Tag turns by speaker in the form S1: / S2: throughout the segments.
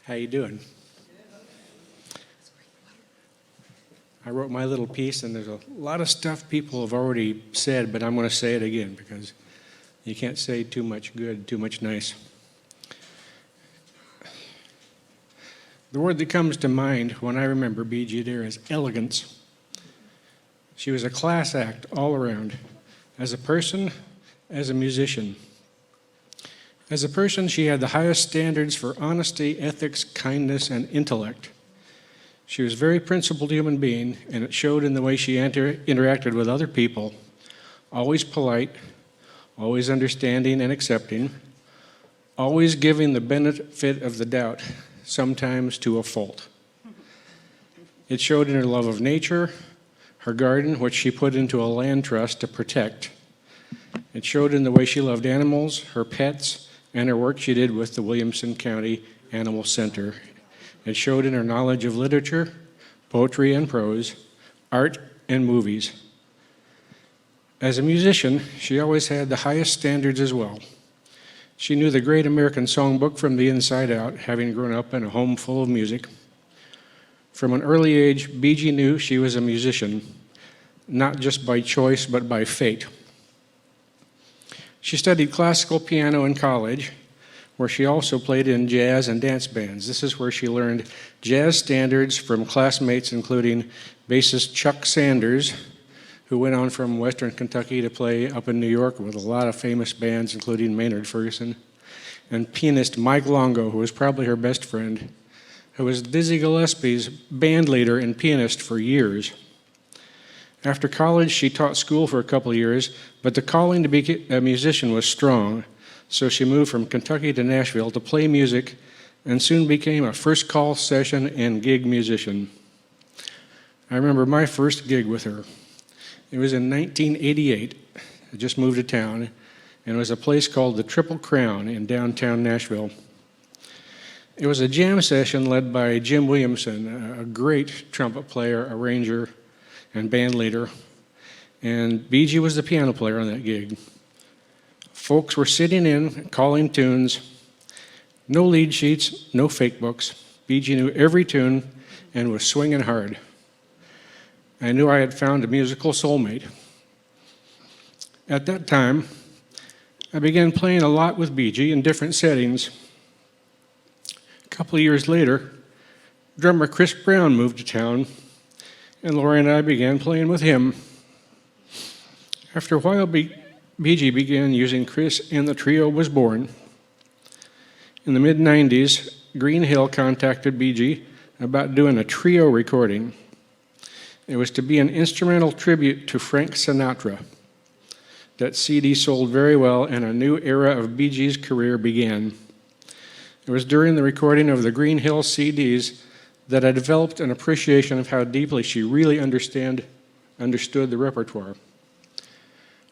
S1: How you doing? I wrote my little piece, and there's a lot of stuff people have already said, but I'm going to say it again because you can't say too much good, too much nice. The word that comes to mind when I remember Beegie Adair is elegance. She was a class act all around, as a person, as a musician. As a person, she had the highest standards for honesty, ethics, kindness, and intellect. She was a very principled human being, and it showed in the way she interacted with other people, always polite, always understanding and accepting, always giving the benefit of the doubt, sometimes to a fault. It showed in her love of nature, her garden, which she put into a land trust to protect. It showed in the way she loved animals, her pets, and her work she did with the Williamson County Animal Center. It showed in her knowledge of literature, poetry and prose, art and movies. As a musician, she always had the highest standards as well. She knew the great American songbook from the inside out, having grown up in a home full of music. From an early age, Beegie knew she was a musician, not just by choice, but by fate. She studied classical piano in college, where she also played in jazz and dance bands. This is where she learned jazz standards from classmates including bassist Chuck Sanders, who went on from Western Kentucky to play up in New York with a lot of famous bands, including Maynard Ferguson, and pianist Mike Longo, who was probably her best friend, who was Dizzy Gillespie's band leader and pianist for years. After college, she taught school for a couple of years, but the calling to be a musician was strong, so she moved from Kentucky to Nashville to play music and soon became a first call session and gig musician. I remember my first gig with her. It was in 1988. I just moved to town, and it was a place called the Triple Crown in downtown Nashville. It was a jam session led by Jim Williamson, a great trumpet player, arranger, and band leader, and Beegie was the piano player on that gig. Folks were sitting in, calling tunes, no lead sheets, no fake books. Beegie knew every tune and was swinging hard. I knew I had found a musical soulmate. At that time, I began playing a lot with Beegie in different settings. A couple of years later, drummer Chris Brown moved to town, and Lori and I began playing with him. After a while, Beegie began using Chris, and the trio was born. In the mid-90s, Green Hill contacted Beegie about doing a trio recording. It was to be an instrumental tribute to Frank Sinatra. That CD sold very well, and a new era of Beegie's career began. It was during the recording of the Green Hill CDs that I developed an appreciation of how deeply she really understood the repertoire.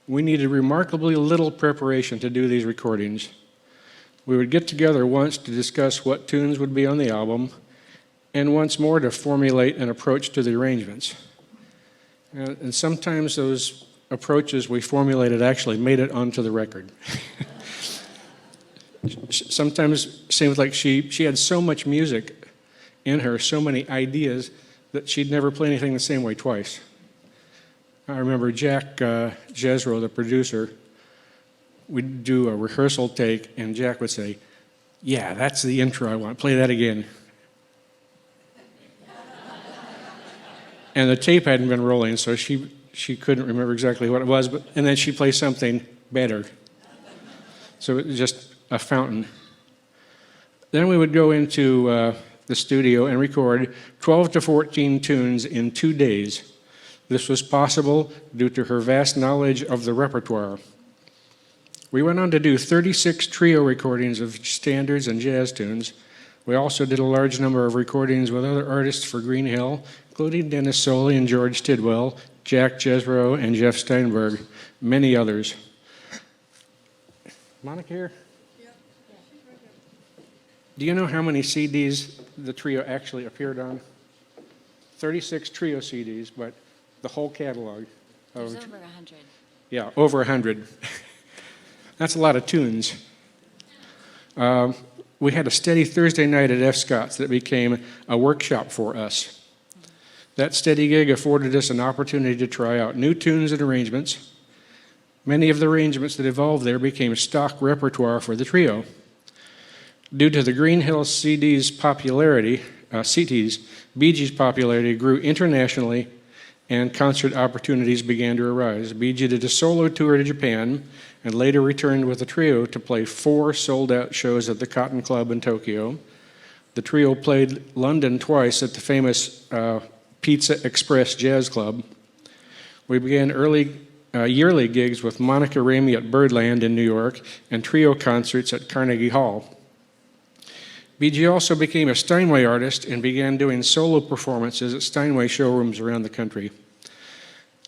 S1: We needed remarkably little preparation to do these recordings. We would get together once to discuss what tunes would be on the album, and once more to formulate an approach to the arrangements. And sometimes those approaches we formulated actually made it onto the record. Sometimes it seemed like she had so much music in her, so many ideas, that she'd never play anything the same way twice. I remember Jack Jesro, the producer, we'd do a rehearsal take, and Jack would say, "Yeah, that's the intro I want, play that again." And the tape hadn't been rolling, so she couldn't remember exactly what it was, and then she'd play something better. So it was just a fountain. Then we would go into the studio and record 12 to 14 tunes in 2 days. This was possible due to her vast knowledge of the repertoire. We went on to do 36 trio recordings of standards and jazz tunes. We also did a large number of recordings with other artists for Green Hill, including Denis Solee and George Tidwell, Jack Jesro and Jeff Steinberg, many others. Monica here? Do you know how many CDs the trio actually appeared on? 36 trio CDs, but the whole catalog.
S2: There's over 100.
S1: Yeah, over 100. That's a lot of tunes. we had a steady Thursday night at F. Scott's that became a workshop for us. That steady gig afforded us an opportunity to try out new tunes and arrangements. Many of the arrangements that evolved there became stock repertoire for the trio. Due to the Green Hill CD's popularity, Bee Gees' popularity grew internationally and concert opportunities began to arise. Bee Gees did a solo tour to Japan and later returned with the trio to play 4 sold-out shows at the Cotton Club in Tokyo. The trio played London twice at the famous Pizza Express Jazz Club. We began early yearly gigs with Monica Ramey at Birdland in New York and trio concerts at Carnegie Hall. Bee also became a Steinway artist and began doing solo performances at Steinway showrooms around the country.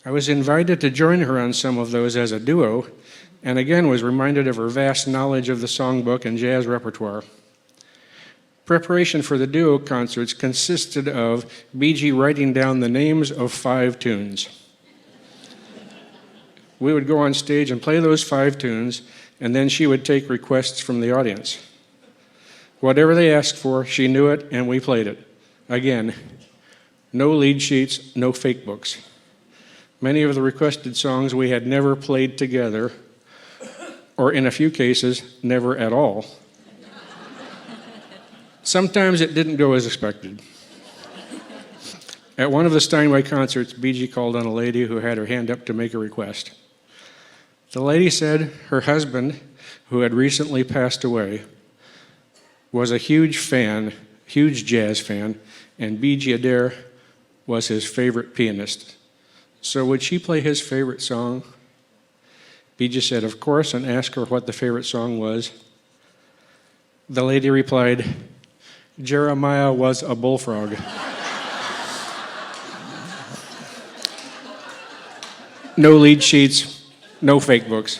S1: I was invited to join her on some of those as a duo, and again was reminded of her vast knowledge of the songbook and jazz repertoire. Preparation for the duo concerts consisted of Bee writing down the names of 5 tunes. We would go on stage and play those 5 tunes, and then she would take requests from the audience. Whatever they asked for, she knew it, and we played it. Again, no lead sheets, no fake books. Many of the requested songs we had never played together, or in a few cases, never at all. Sometimes it didn't go as expected. At one of the Steinway concerts, Bee called on a lady who had her hand up to make a request. The lady said her husband, who had recently passed away, was a huge jazz fan, and Beegie Adair was his favorite pianist. So would she play his favorite song? Beegie said, of course, and asked her what the favorite song was. The lady replied, Jeremiah was a bullfrog. No lead sheets, no fake books.